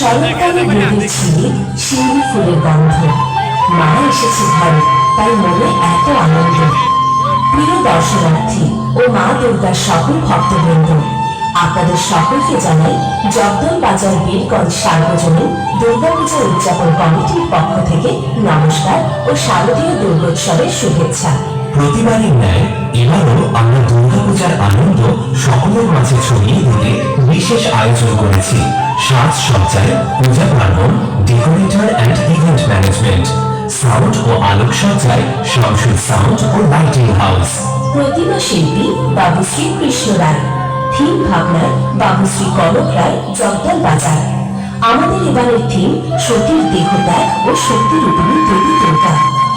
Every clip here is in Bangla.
শরৎকালে রোদের ছিঁড়ে শিউলি ফুলের গন্ধ, মা এসেছে ঘরে, তাই মনে এত আনন্দ। প্রিয় দর্শনার্থী ও মা দুর্গার সকল ভক্তবৃন্দ, আপনাদের সকলকে জানাই জগদল বাজার বীরগঞ্জ সার্বজনীন দুর্গাপূজা উদযাপন কমিটির পক্ষ থেকে নমস্কার ও শারদীয় দুর্গোৎসবের শুভেচ্ছা। প্রতিবারের ন্যায় এবারও আমরা দুর্গাপূজার আনন্দ সকলের মাঝে ছড়িয়ে দিতে বিশেষ আয়োজন করেছি। সাজসজ্জায় পূজা পার্বণ, decorator and event management, sound ও আলোকসজ্জায় শামসুর সাউন্ড ও লাইটিং হাউস। প্রতিমা শিল্পী বাবু শ্রীকৃষ্ণ রায়, থিম ভাবনায় বাবু শ্রী কনক রায়, জগদল বাজার। আমাদের এবারের থিম সতীর দেহত্যাগ ও শক্তিরূপিণী দেবী দুর্গা।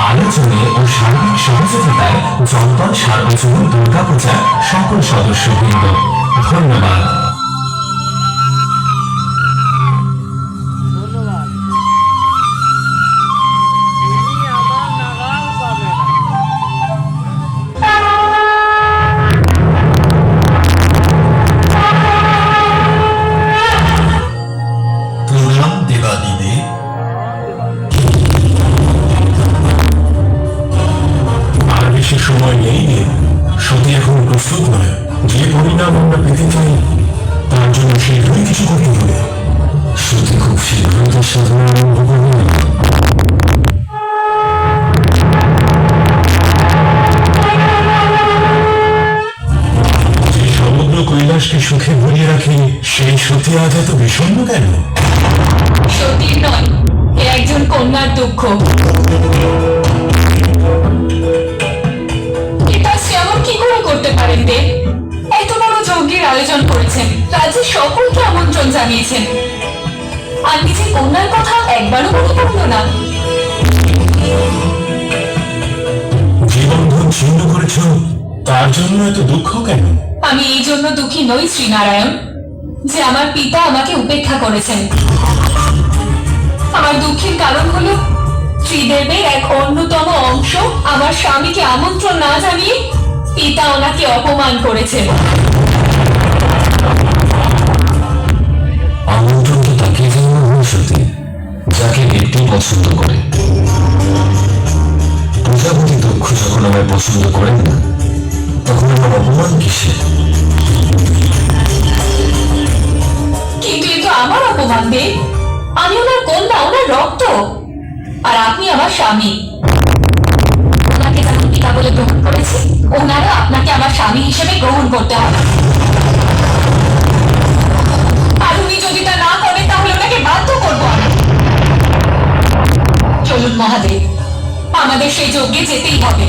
আলোচনে ও সার্বিক সহযোগিতায় জগদল সার্বজনীন দুর্গাপূজার সকল সদস্যবৃন্দ, ধন্যবাদ। সময় নেই, সত্যি এখন প্রস্তুত নয়। যে পরিণাম আমরা পেতে চাই তার জন্য শীঘ্রই কিছু করতে হবে। সত্যি খুব শীঘ্রই তার সাধনা আরম্ভ করবে। যে সমগ্র কৈলাসকে সুখে ভরিয়ে রাখে সেই সত্যি আজ এত বিষণ্ণ কেন? সত্যি নয়, এ একজন কন্যার দুঃখ। কি করে করতে পারেন দেব? এত বড় যজ্ঞের আয়োজন করেছেন, রাজ্যের সকলকে আমন্ত্রণ জানিয়েছেন, আর নিজের কন্যার কথা একবারও মনে পড়ল না। জীবনধন ছিন্ন করেছ, তার জন্য এত দুঃখ কেন? আমি এই জন্য দুঃখী নই শ্রীনারায়ণ যে আমার পিতা আমাকে উপেক্ষা করেছেন। আমার দুঃখের কারণ হলো শ্রীদেবের এক অন্যতম অংশ আমার স্বামীকে আমন্ত্রণ না জানিয়ে পিতা ওনাকে অপমান করেছেন। আমন্ত্রণ তো তাকে জানানো ভবিষ্যতে যাকে ব্যক্তি পছন্দ করে। প্রজাপতি দক্ষ যখন আমায় পছন্দ করেন না, তখন আমার অপমান কিসে? কিন্তু এ তো আমার অপমান দেব। আমি ওনার কন্যা, ওনার রক্ত, আর আপনি আমার স্বামী। ওনাকে যখন পিতা বলে গ্রহণ করেছি, ওনারা আপনাকে আমার স্বামী হিসেবে গ্রহণ করতে হবে। আর উনি যদি তা না করেন তাহলে ওনাকে বাধ্য করবো আমি। চলুন মহাদেব, আমাদের সেই যজ্ঞে যেতেই হবে।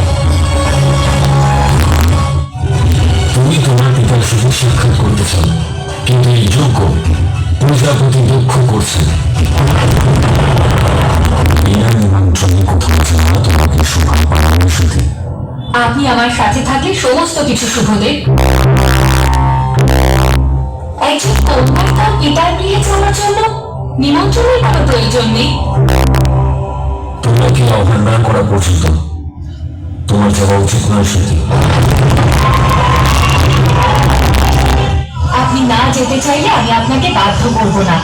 তুমি তোমার পিতার শুধু সাক্ষাৎ করতে চাও, কিন্তু এই যজ্ঞ প্রজাপতি দক্ষ করছে। বিনা নিমন্ত্রণে কোথাও যাওয়া তোমাকে শোভা পায় না শুধু। আপনি আমার সাথে থাকলে সমস্ত কিছু শুভ দেব। একজন কন্যার তার পিতার গৃহে যাওয়ার জন্য নিমন্ত্রণের কোনো প্রয়োজন নেই। তোমাকে আহ্বান না করা পর্যন্ত তোমার যাওয়া উচিত নয় শুধু। আপনি না যেতে চাইলে আমি আপনাকে বাধ্য করব না,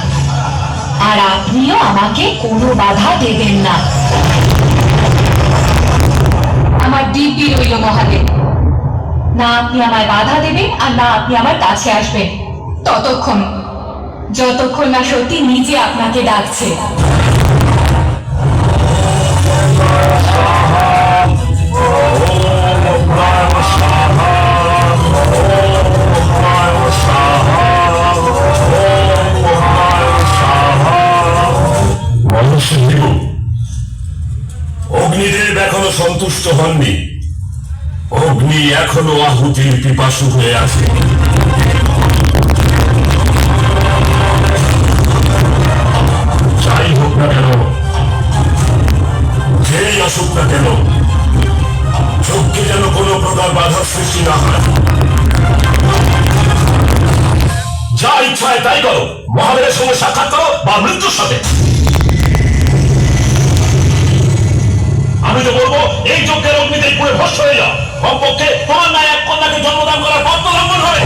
আর আপনিও আমাকে কোনো বাধা দেবেন না। আমার দিব্যি রইল মহাদেব, না আপনি আমায় বাধা দেবেন আর না আপনি আমার কাছে আসবেন, ততক্ষণ যতক্ষণ না সত্যি নিজে আপনাকে ডাকছে। অগ্নিদেব এখনো সন্তুষ্ট হননি। অগ্নি এখনো আহুতির পিপাসু হয়ে আছে। যাই হোক না কেন, যেই আসুক না কেন, যজ্ঞে যেন কোনো প্রকার বাধার সৃষ্টি না হয়। যা ইচ্ছায় তাই করো, মহাবীরের সঙ্গে সাক্ষাৎ করো বা মৃত্যুর সাথে। আমি তো বলবো এই যজ্ঞের অগ্নিতে পুরো ভস্ম হয়ে যাও। কমপক্ষে তোমার না এক কন্যাকে জন্মদান করার পথ তো লঙ্ঘন হবে।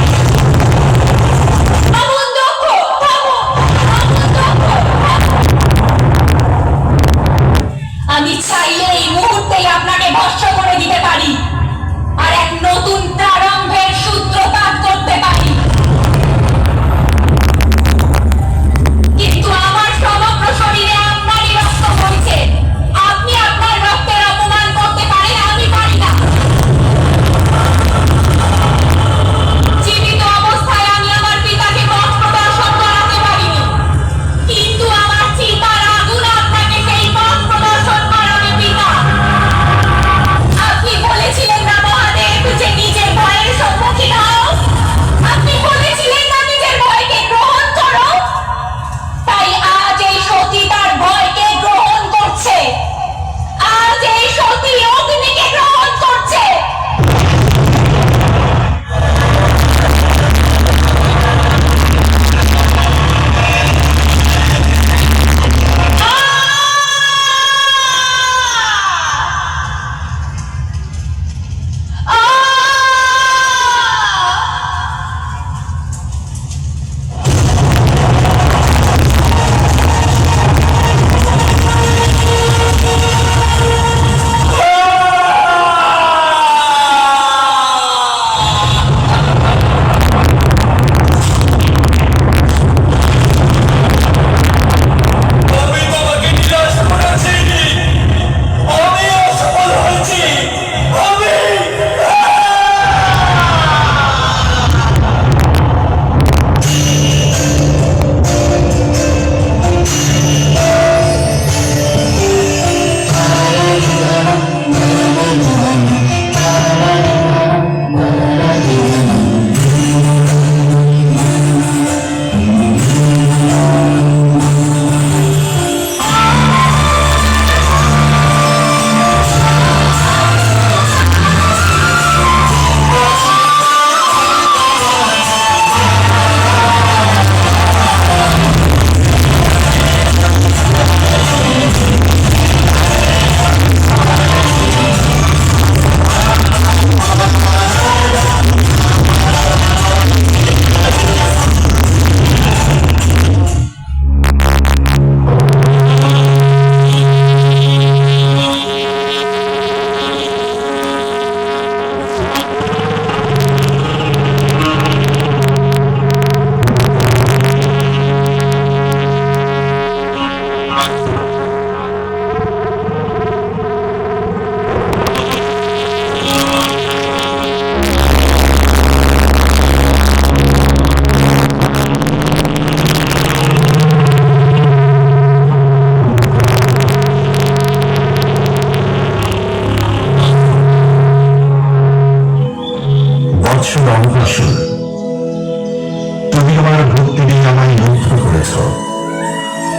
তুমি তোমার ভক্তি দিয়ে আমায় মুগ্ধ করেছ।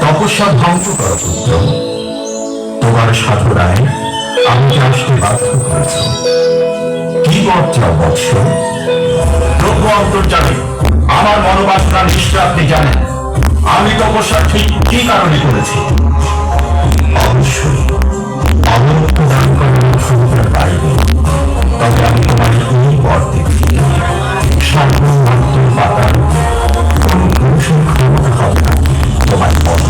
তপস্যা ধ্বংস কর পুত্র, তোমার সাধনায় আমাকে আসতে বাধ্য করেছ। কি পথ চাও বৎস? দ্রব্য অন্তর্যামী, আমার মনোবাসনা নিশ্চয় আপনি জানেন। আমি তপস্যা ঠিক কি কারণে করেছি? অবশ্যই অমরত্ব দান করার ক্ষমতার বাইরে, তবে আমি তোমার এই পথ দেখি সাধারণ পাতার কোন পুরুষের ক্ষমতা হবে না তোমার পথ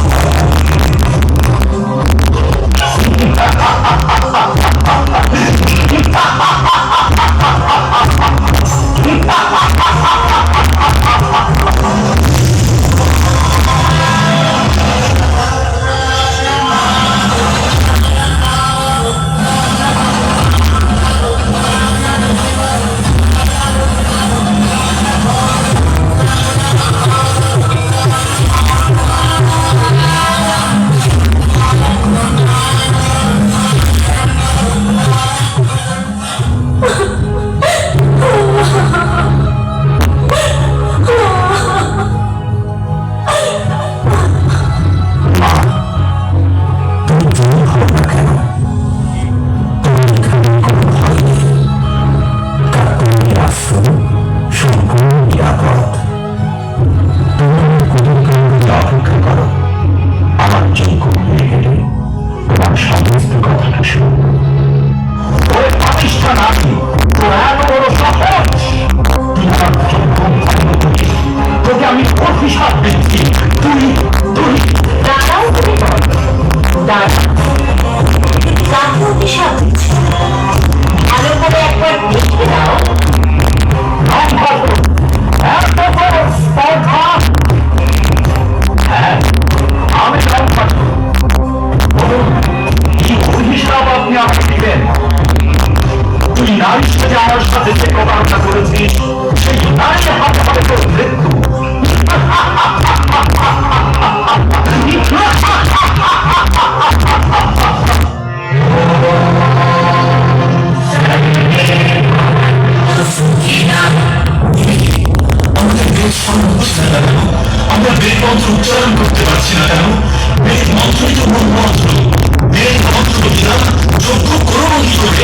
আমরা বেদ মন্ত্র উচ্চারণ করতে পারছি না কেন? বেদ মন্ত্রই তো মূল মন্ত্র। বেদ মন্ত্র বিনা যজ্ঞ করবো কি করে?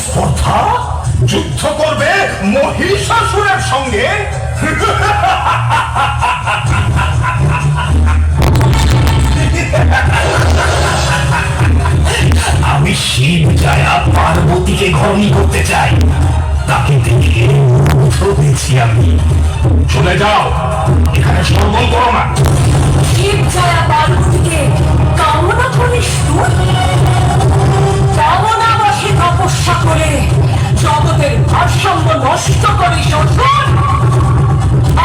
স্পর্ধা, যুদ্ধ করবে মহিষাসুরের সঙ্গে? আমি শিব জায়া পার্বতীকে ঘরণী করতে চাই, তাকে দেখে মুগ্ধ হয়েছি আমি। চলে যাও, এখানে সরগোল করো না। শিব ছায়া পার্বতীকে কামনা করিস তুই? কামনা বসে তপস্যা করে জগতের ভারসাম্য নষ্ট করিস অর্জুন।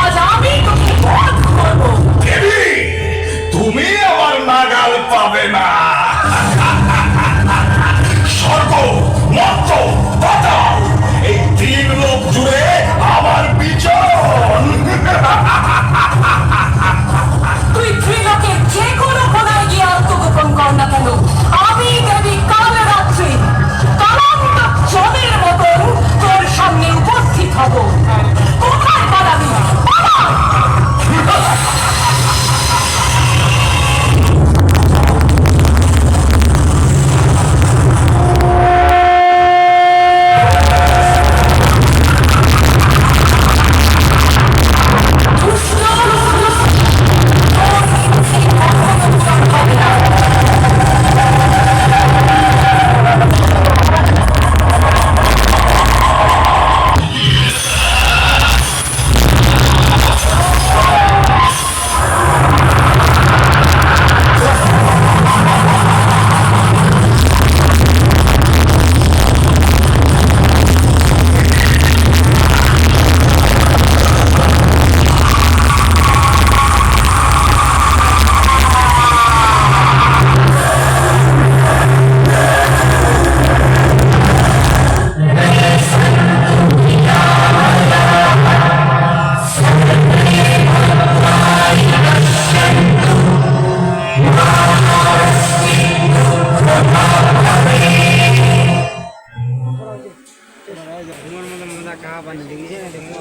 আজ আমি তোকে বধ করবো। দেবী, তুমি আমার নাগাল পাবে না। স্বর্গ, মর্ত, পাতাল, এই তিন লোক জুড়ে আমার বিচরণ। তুই ত্রিলোকের যে কোনো কোনায় গিয়ে আত্মগোপন কর না কেন, আমি দেবী কালরাত্রি কালান্ত জলের মতন তোর সামনে উপস্থিত হব। কোথায় পালাবি? পালা! कहाँ बने देखिए ना देखो